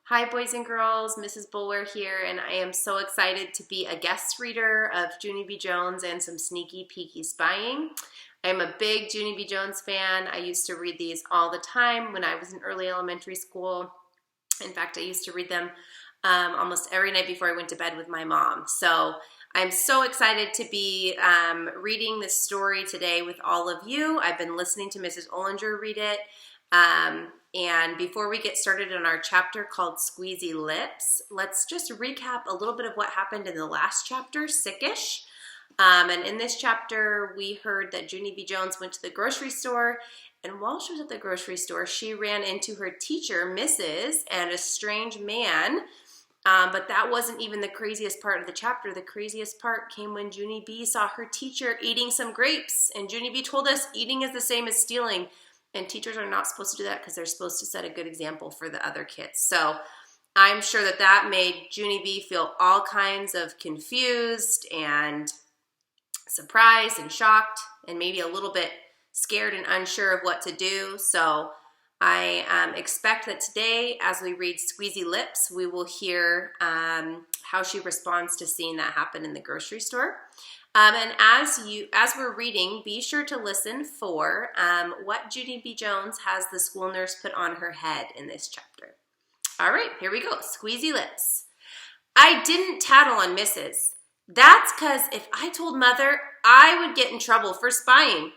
Hi boys and girls, Mrs. Boulware here, and I am so excited to be a guest reader of Junie B. Jones and some sneaky peeky spying. I am a big Junie B. Jones fan. I used to read these all the time when I was in early elementary school. In fact, I used to read them almost every night before I went to bed with my mom. So I'm so excited to be reading this story today with all of you. I've been listening to Mrs. Ollinger read it. And before we get started on our chapter called Squeezy Lips, let's just recap a little bit of what happened in the last chapter, Sickish. And in this chapter, we heard that Junie B. Jones went to the grocery store, and while she was at the grocery store, she ran into her teacher, Mrs., and a strange man. But that wasn't even the craziest part of the chapter. The craziest part came when Junie B. saw her teacher eating some grapes. And Junie B. told us eating is the same as stealing. And teachers are not supposed to do that because they're supposed to set a good example for the other kids. So I'm sure that that made Junie B. feel all kinds of confused and surprised and shocked and maybe a little bit scared and unsure of what to do. So I expect that today, as we read Squeezy Lips, we will hear how she responds to seeing that happen in the grocery store. And as we're reading, be sure to listen for what Junie B. Jones has the school nurse put on her head in this chapter. All right, here we go. Squeezy Lips. I didn't tattle on Mrs. That's because if I told Mother, I would get in trouble for spying.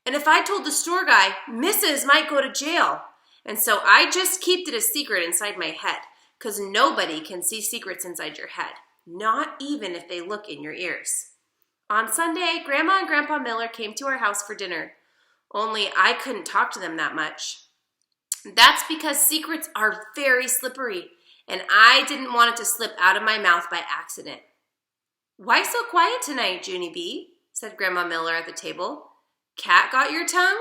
And if I told the store guy, Mrs. might go to jail. And so I just kept it a secret inside my head, because nobody can see secrets inside your head, not even if they look in your ears. On Sunday, Grandma and Grandpa Miller came to our house for dinner, only I couldn't talk to them that much. That's because secrets are very slippery, and I didn't want it to slip out of my mouth by accident. Why so quiet tonight, Junie B? Said Grandma Miller at the table. Cat got your tongue?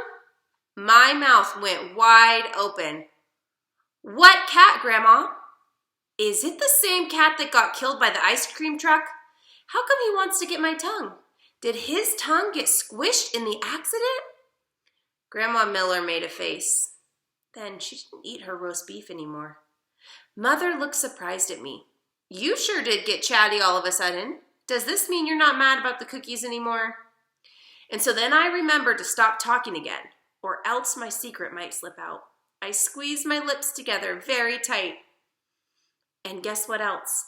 My mouth went wide open. What cat, Grandma? Is it the same cat that got killed by the ice cream truck? How come he wants to get my tongue? Did his tongue get squished in the accident? Grandma Miller made a face. Then she didn't eat her roast beef anymore. Mother looked surprised at me. You sure did get chatty all of a sudden. Does this mean you're not mad about the cookies anymore? And so then I remembered to stop talking again, or else my secret might slip out. I squeezed my lips together very tight. And guess what else?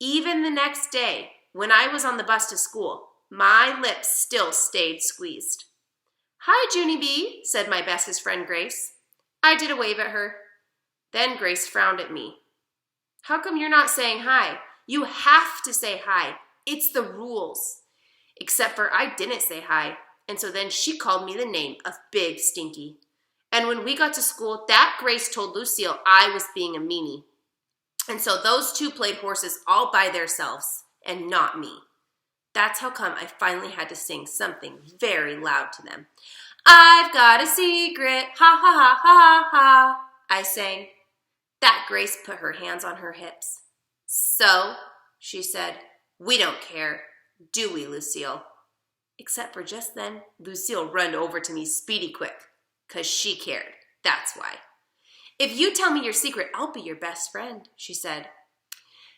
Even the next day, when I was on the bus to school, my lips still stayed squeezed. Hi, Junie B, said my bestest friend Grace. I did a wave at her. Then Grace frowned at me. How come you're not saying hi? You have to say hi. It's the rules. Except for I didn't say hi, and so then she called me the name of Big Stinky. And when we got to school, that Grace told Lucille I was being a meanie. And so those two played horses all by themselves, and not me. That's how come I finally had to sing something very loud to them. I've got a secret, ha ha ha ha ha, I sang. That Grace put her hands on her hips. So, she said, we don't care, do we, Lucille? Except for just then, Lucille run over to me speedy quick, 'cause she cared, that's why. If you tell me your secret, I'll be your best friend, she said.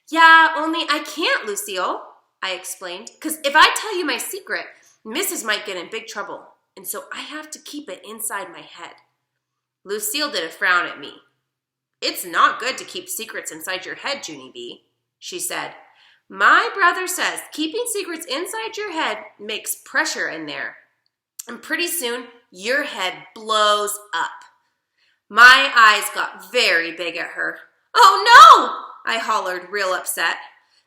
Yeah, only I can't, Lucille, I explained, because if I tell you my secret, Mrs. might get in big trouble, and so I have to keep it inside my head. Lucille did a frown at me. It's not good to keep secrets inside your head, Junie B, she said. My brother says keeping secrets inside your head makes pressure in there, and pretty soon your head blows up. My eyes got very big at her. Oh no! I hollered, real upset.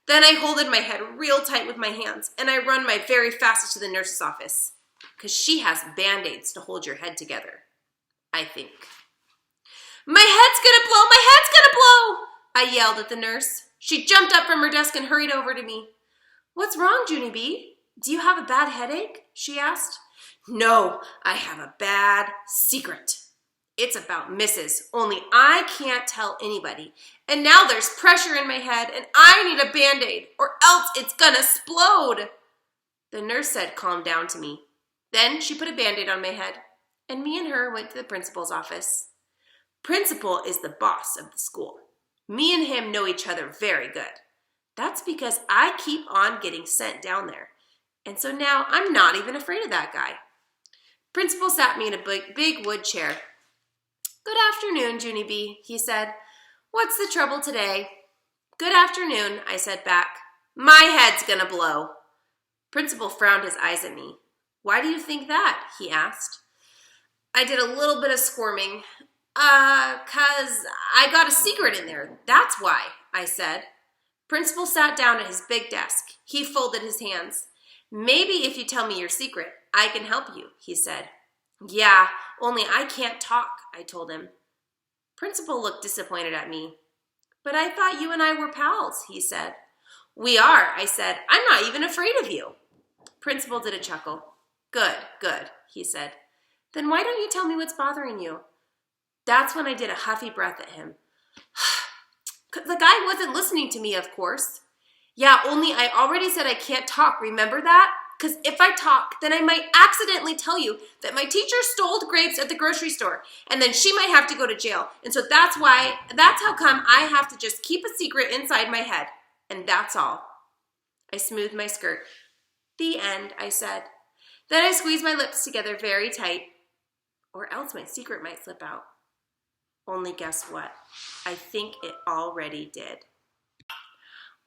Then I holded my head real tight with my hands, and I run my very fastest to the nurse's office, 'cause she has Band-Aids to hold your head together, I think. My head's gonna blow! My head's gonna blow! I yelled at the nurse. She jumped up from her desk and hurried over to me. What's wrong, Junie B? Do you have a bad headache? She asked. No, I have a bad secret. It's about Mrs., only I can't tell anybody. And now there's pressure in my head, and I need a Band-Aid, or else it's gonna explode. The nurse said, calm down to me. Then she put a Band-Aid on my head, and me and her went to the principal's office. Principal is the boss of the school. Me and him know each other very good. That's because I keep on getting sent down there. And so now I'm not even afraid of that guy. Principal sat me in a big wood chair. Good afternoon, Junie B., he said. What's the trouble today? Good afternoon, I said back. My head's gonna blow. Principal frowned his eyes at me. Why do you think that? He asked. I did a little bit of squirming. 'Cause I got a secret in there. That's why, I said. Principal sat down at his big desk. He folded his hands. Maybe if you tell me your secret, I can help you, he said. Yeah, only I can't talk, I told him. Principal looked disappointed at me. But I thought you and I were pals, he said. We are, I said. I'm not even afraid of you. Principal did a chuckle. Good, he said. Then why don't you tell me what's bothering you? That's when I did a huffy breath at him. The guy wasn't listening to me, of course. Yeah, only I already said I can't talk, remember that? Because if I talk, then I might accidentally tell you that my teacher stole grapes at the grocery store, and then she might have to go to jail. And so that's how come I have to just keep a secret inside my head. And that's all. I smoothed my skirt. The end, I said. Then I squeezed my lips together very tight, or else my secret might slip out. Only guess what? I think it already did.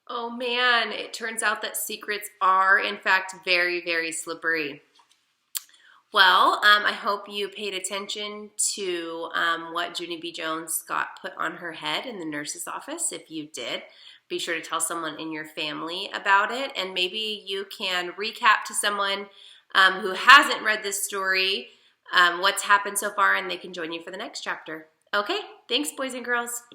Oh man, it turns out that secrets are in fact very, very slippery. Well, I hope you paid attention to what Junie B. Jones got put on her head in the nurse's office. If you did, be sure to tell someone in your family about it, and maybe you can recap to someone who hasn't read this story what's happened so far, and they can join you for the next chapter. Okay, thanks boys and girls.